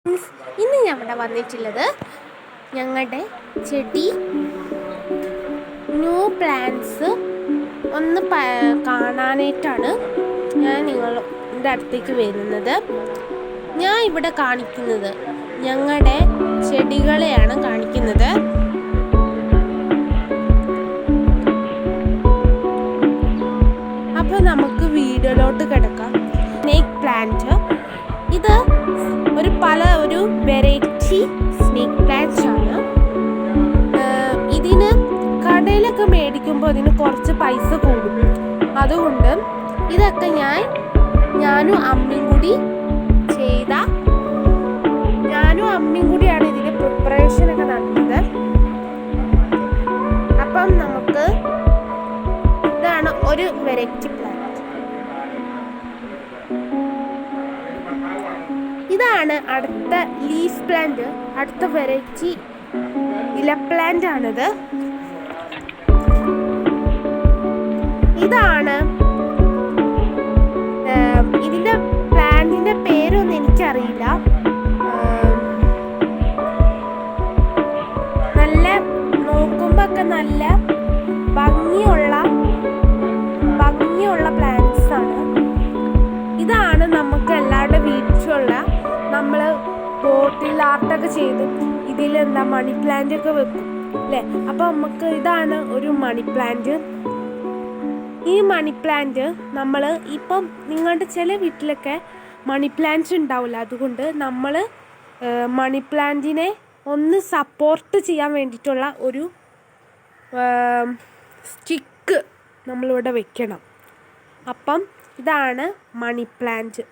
ഇന്ന് ഞാൻ ഇവിടെ വന്നിട്ടുള്ളത് ഞങ്ങളുടെ ചെടി ന്യൂ പ്ലാന്റ്സ് ഒന്ന് കാണാനായിട്ടാണ് ഞാൻ നിങ്ങളുടെ അടുത്തേക്ക് വരുന്നത്. ഞാൻ ഇവിടെ കാണിക്കുന്നത് ഞങ്ങളുടെ ചെടികളെയാണ് കാണിക്കുന്നത്. അപ്പോൾ നമുക്ക് വീഡിയോയിലോട്ട് കിടക്കാം. സ്നേക്ക് പ്ലാന്റ്, ഇത് ഒരു വെറൈറ്റി സ്നേക്ക് പ്ലാന്റ്സ് ആണ്. ഇതിന് കടയിലൊക്കെ മേടിക്കുമ്പോൾ ഇതിന് കുറച്ച് പൈസ കൂടും. അതുകൊണ്ട് ഇതൊക്കെ ഞാനും അമ്മയും കൂടിയാണ് ഇതിൻ്റെ പ്രിപ്പറേഷനൊക്കെ നടത്തുന്നത്. അപ്പം നമുക്ക് ഇതാണ് ഒരു വെറൈറ്റി പ്ലാന്റ്. ഇതാണ് അടുത്ത ലീഫ് പ്ലാന്റ്, അടുത്ത വെറൈറ്റി ഇല പ്ലാന്റ് ആണിത്. ഇതാണ് ഇതിന്റെ പ്ലാന്റിന്റെ പേരൊന്നും എനിക്കറിയില്ല. നല്ല നോക്കുമ്പോ ഒക്കെ നല്ല ഭംഗിയുള്ള പ്ലാന്റ്സ് ആണ്. ഇതാണ് നമുക്ക് എല്ലാവരുടെ വീട്ടിലുള്ള നമ്മൾ ബോട്ടിൽ ആർട്ടൊക്കെ ചെയ്ത് ഇതിലെന്താ മണി പ്ലാന്റ് ഒക്കെ വെക്കും അല്ലേ. അപ്പോൾ നമുക്ക് ഇതാണ് ഒരു മണി പ്ലാന്റ്. ഈ മണി പ്ലാന്റ് നമ്മൾ ഇപ്പം നിങ്ങളുടെ ചില വീട്ടിലൊക്കെ മണി പ്ലാന്റ്സ് ഉണ്ടാവില്ല. അതുകൊണ്ട് നമ്മൾ മണി പ്ലാന്റിനെ ഒന്ന് സപ്പോർട്ട് ചെയ്യാൻ വേണ്ടിയിട്ടുള്ള ഒരു സ്റ്റിക്ക് നമ്മളിവിടെ വെക്കണം. അപ്പം ഇതാണ് മണി പ്ലാന്റ്.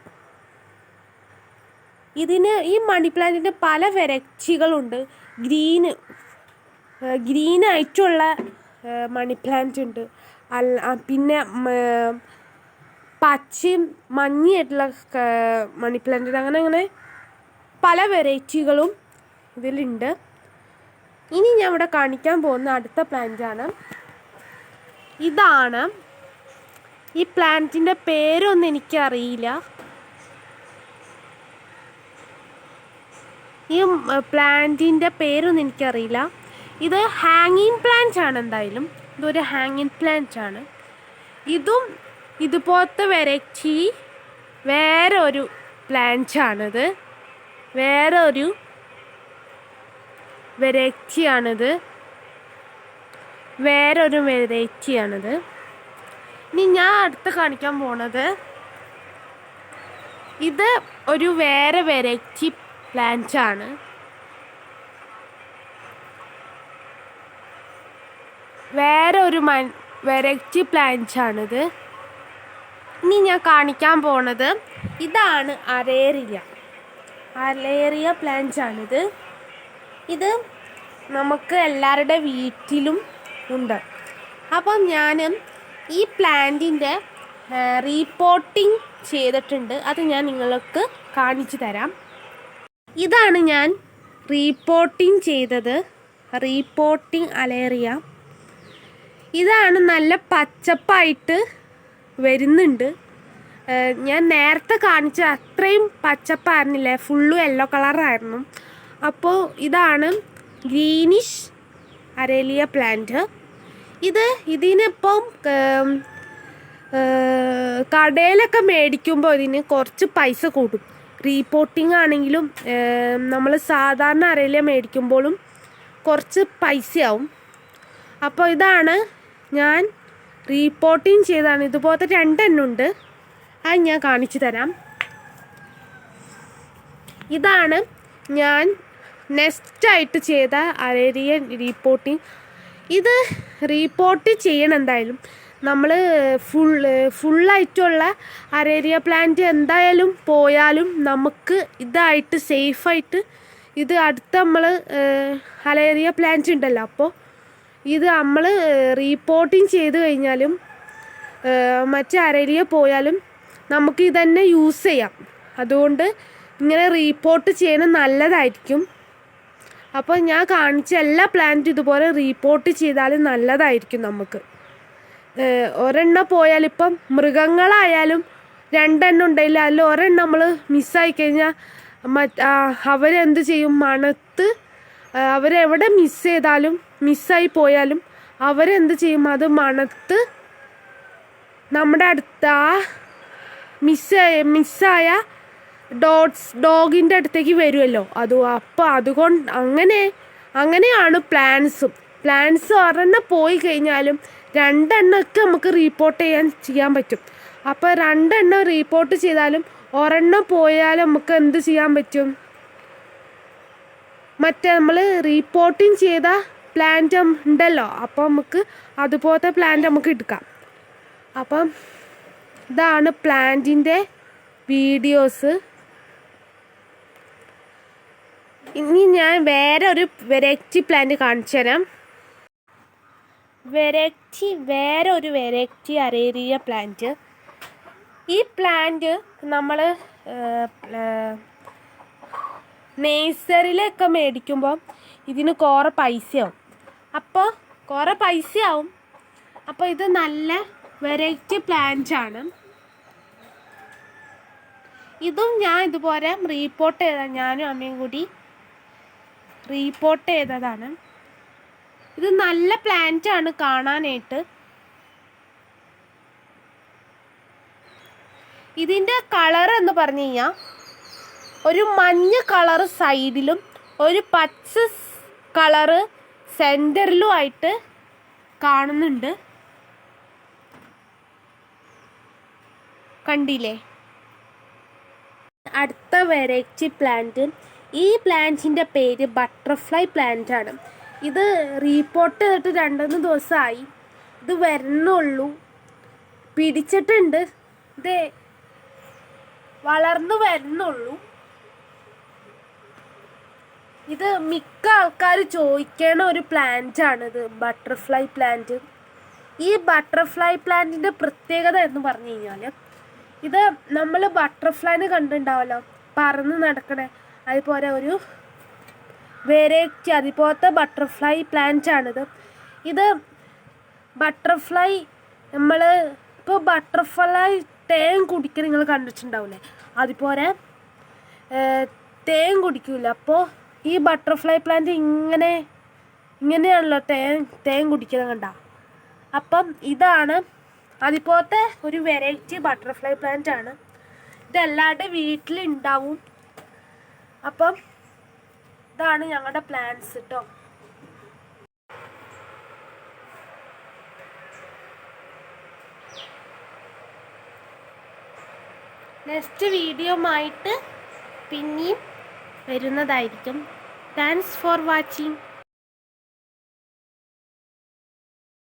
ഈ മണി പ്ലാന്റിൻ്റെ പല വെറൈറ്റികളുണ്ട്. ഗ്രീനായിട്ടുള്ള മണി പ്ലാന്റ് ഉണ്ട്, പിന്നെ പച്ചയും മഞ്ഞയായിട്ടുള്ള മണി പ്ലാന്റ്, അങ്ങനെ പല വെറൈറ്റികളും ഇതിലുണ്ട്. ഇനി ഞാൻ ഇവിടെ കാണിക്കാൻ പോകുന്ന അടുത്ത പ്ലാന്റാണ്. ഇതാണ്. ഈ പ്ലാന്റിൻ്റെ പേരൊന്നും എനിക്കറിയില്ല. ഇത് ഹാങ്ങിങ് പ്ലാന്റ് ആണ്. എന്തായാലും ഇതൊരു ഹാങ്ങിങ് പ്ലാന്റ് ആണ്. ഇതും ഇതുപോലത്തെ വെറൈറ്റി വേറൊരു പ്ലാന്റ് ആണിത്. വേറൊരു വെറൈറ്റിയാണിത്. ഇനി ഞാൻ അടുത്ത് കാണിക്കാൻ പോണത് ഇത് ഒരു വേറെ വെറൈറ്റി പ്ലാന്റ് ആണ്. വെറൈറ്റി പ്ലാന്റ് ആണിത്. ഇനി ഞാൻ കാണിക്കാൻ പോണത് ഇതാണ് അലേറിയ പ്ലാന്റ് ആണിത്. ഇത് നമുക്ക് എല്ലാവരുടെ വീട്ടിലും ഉണ്ട്. അപ്പം ഞാൻ ഈ പ്ലാന്റിൻ്റെ റീപോട്ടിങ് ചെയ്തിട്ടുണ്ട്. അത് ഞാൻ നിങ്ങൾക്ക് കാണിച്ചു തരാം. ഇതാണ് ഞാൻ റീപോട്ടിങ് ചെയ്തത്. അലേറിയ ഇതാണ്. നല്ല പച്ചപ്പായിട്ട് വരുന്നുണ്ട്. ഞാൻ നേരത്തെ കാണിച്ച അത്രയും പച്ചപ്പായിരുന്നില്ല, ഫുള്ളും യെല്ലോ കളറായിരുന്നു. അപ്പോൾ ഇതാണ് ഗ്രീനിഷ് അലേറിയ പ്ലാന്റ്. ഇതിനിപ്പം കടയിലൊക്കെ മേടിക്കുമ്പോൾ ഇതിന് കുറച്ച് പൈസ കൂടും. റീപോട്ടിങ് ആണെങ്കിലും നമ്മൾ സാധാരണ അലേറിയ മേടിക്കുമ്പോഴും കുറച്ച് പൈസയാവും. അപ്പോൾ ഇതാണ് ഞാൻ റീപോട്ടിങ് ചെയ്തതാണ്. ഇതുപോലത്തെ 2 എണ്ണം ഉണ്ട്. അത് ഞാൻ കാണിച്ചു തരാം. ഇതാണ് ഞാൻ നെക്സ്റ്റായിട്ട് ചെയ്ത അലേറിയ റീപോട്ടിങ്. ഇത് റീപോട്ട് ചെയ്യണം. എന്തായാലും നമ്മൾ ഫുള്ളായിട്ടുള്ള അലേറിയ പ്ലാന്റ് എന്തായാലും പോയാലും നമുക്ക് ഇതായിട്ട് സേഫായിട്ട് ഇത് അടുത്ത നമ്മൾ അലേറിയ പ്ലാന്റ് ഉണ്ടല്ലോ, അപ്പോൾ ഇത് നമ്മൾ റീപോട്ടിങ് ചെയ്ത് കഴിഞ്ഞാലും മറ്റേ അലേറിയ പോയാലും നമുക്ക് ഇതന്നെ യൂസ് ചെയ്യാം. അതുകൊണ്ട് ഇങ്ങനെ റീപോട്ട് ചെയ്യണം നല്ലതായിരിക്കും. അപ്പോൾ ഞാൻ കാണിച്ച എല്ലാ പ്ലാന്റും ഇതുപോലെ റീപോട്ട് ചെയ്താലും നല്ലതായിരിക്കും. നമുക്ക് ഒരെണ്ണം പോയാലിപ്പം മൃഗങ്ങളായാലും 2 എണ്ണം ഉണ്ടെങ്കിൽ അതിൽ ഒരെണ്ണം നമ്മൾ മിസ്സായി കഴിഞ്ഞാൽ അവരെന്ത് ചെയ്യും, മണത്ത് അവരെവിടെ മിസ്സായി പോയാലും അവരെന്ത് ചെയ്യും, അത് മണത്ത് നമ്മുടെ അടുത്ത് ആ മിസ്സായ ഡോഗിൻ്റെ അടുത്തേക്ക് വരുമല്ലോ. അപ്പോൾ അങ്ങനെയാണ് പ്ലാന്റ്സ് ഒരെണ്ണം പോയി കഴിഞ്ഞാലും രണ്ടെണ്ണമൊക്കെ നമുക്ക് ചെയ്യാൻ പറ്റും. അപ്പോൾ രണ്ടെണ്ണം റിപ്പോർട്ട് ചെയ്താലും ഒരെണ്ണം പോയാലും നമുക്ക് എന്ത് ചെയ്യാൻ പറ്റും, മറ്റേ നമ്മൾ റിപ്പോർട്ടിങ് ചെയ്ത പ്ലാന്റ് ഉണ്ടല്ലോ, അപ്പോൾ നമുക്ക് അതുപോലത്തെ പ്ലാന്റ് നമുക്ക് എടുക്കാം. അപ്പം ഇതാണ് പ്ലാന്റിൻ്റെ വീഡിയോസ്. ഇനി ഞാൻ വേറെ ഒരു വെറൈറ്റി പ്ലാന്റ് കാണിച്ചു തരാം. വേറെ ഒരു വെറൈറ്റി അരേറിയ പ്ലാന്റ്. ഈ പ്ലാന്റ് നമ്മൾ നേഴ്സറിയിലൊക്കെ മേടിക്കുമ്പോൾ ഇതിന് കുറേ പൈസയാവും. അപ്പോൾ ഇത് നല്ല വെറൈറ്റി പ്ലാന്റ് ആണ്. ഇതും ഞാൻ ഇതുപോലെ ഞാനും അമ്മയും കൂടി റീപോർട്ട് ചെയ്തതാണ്. ഇത് നല്ല പ്ലാന്റ് ആണ് കാണാനായിട്ട്. ഇതിൻ്റെ കളർ എന്ന് പറഞ്ഞു കഴിഞ്ഞാൽ ഒരു മഞ്ഞ കളറ് സൈഡിലും ഒരു പച്ച കളറ് സെൻറ്ററിലും ആയിട്ട് കാണുന്നുണ്ട്. കണ്ടില്ലേ? അടുത്ത വെറൈറ്റി പ്ലാന്റ്. ഈ പ്ലാന്റിൻ്റെ പേര് ബട്ടർഫ്ലൈ പ്ലാന്റ് ആണ്. ഇത് റീപോർട്ട് ചെയ്തിട്ട് 2-3 ദിവസമായി. ഇത് വരുന്നുള്ളൂ, പിടിച്ചിട്ടുണ്ട്, ഇത് വളർന്നു വരുന്നുള്ളൂ. ഇത് മിക്ക ആൾക്കാർ ചോദിക്കണ ഒരു പ്ലാന്റ് ആണിത്, ബട്ടർഫ്ലൈ പ്ലാന്റ്. ഈ ബട്ടർഫ്ലൈ പ്ലാന്റിൻ്റെ പ്രത്യേകത എന്ന് പറഞ്ഞു കഴിഞ്ഞാൽ, ഇത് നമ്മൾ ബട്ടർഫ്ലൈനെ കണ്ടിട്ടുണ്ടാവല്ലോ, പറന്ന് നടക്കണേ, അതുപോലെ ഒരു വെറൈറ്റി അതുപോലത്തെ ബട്ടർഫ്ലൈ പ്ലാന്റ് ആണിത്. ഇത് ബട്ടർഫ്ലൈ ഇപ്പോൾ ബട്ടർഫ്ലൈ തേൻ കുടിക്കാൻ നിങ്ങൾ കണ്ടിട്ടുണ്ടാവില്ലേ, അതുപോലെ തേൻ കുടിക്കില്ല. അപ്പോൾ ഈ ബട്ടർഫ്ലൈ പ്ലാന്റ് ഇങ്ങനെയാണല്ലോ തേൻ കുടിക്കുന്നത് കണ്ട. അപ്പം ഇതാണ് അതുപോലത്തെ ഒരു വെറൈറ്റി ബട്ടർഫ്ലൈ പ്ലാന്റ് ആണ്. ഇതെല്ലാവരുടെ വീട്ടിലുണ്ടാവും. അപ്പം ഇതാണ് ഞങ്ങളുടെ പ്ലാന്റ്സ് കേട്ടോ. നെക്സ്റ്റ് വീഡിയോയുമായിട്ട് പിന്നെയും വരുന്നതായിരിക്കും. Thanks for watching.